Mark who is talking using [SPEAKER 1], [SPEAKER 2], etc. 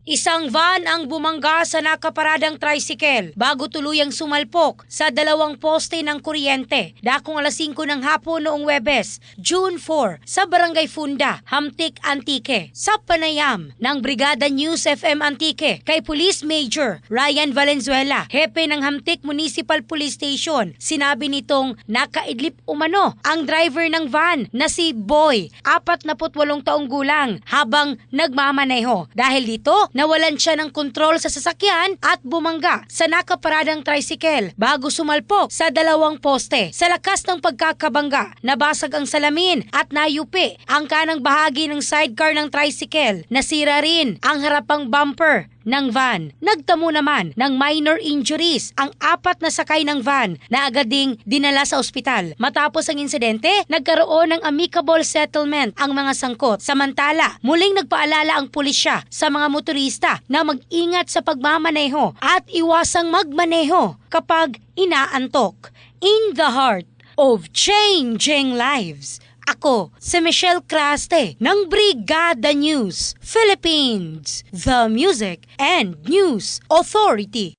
[SPEAKER 1] Isang van ang bumangga sa nakaparadang tricycle bago tuluyang sumalpok sa dalawang poste ng kuryente. Dakong alas 5 ng hapon noong Webes, June 4 sa Barangay Funda, Hamtik, Antique. Sa panayam ng Brigada News FM Antique kay Police Major Ryan Valenzuela, hepe ng Hamtik Municipal Police Station, sinabi nitong nakaidlip umano ang driver ng van na si Boy, 48 taong gulang, habang nagmamaneho. Dahil dito, nawalan siya ng kontrol sa sasakyan at bumangga sa nakaparadang tricycle bago sumalpok sa dalawang poste. Sa lakas ng pagkakabangga, nabasag ang salamin at nayupi ang kanang bahagi ng sidecar ng tricycle. Nasira rin ang harapang bumper ng van. Nagtamo naman ng minor injuries ang 4 na sakay ng van na agad ding dinala sa ospital. Matapos ang insidente, nagkaroon ng amicable settlement ang mga sangkot. Samantala, muling nagpaalala ang pulisya sa mga motorista na mag-ingat sa pagmamaneho at iwasang magmaneho kapag inaantok. In the heart of changing lives, ako si Michelle Craste ng Brigada News Philippines, the Music and News Authority.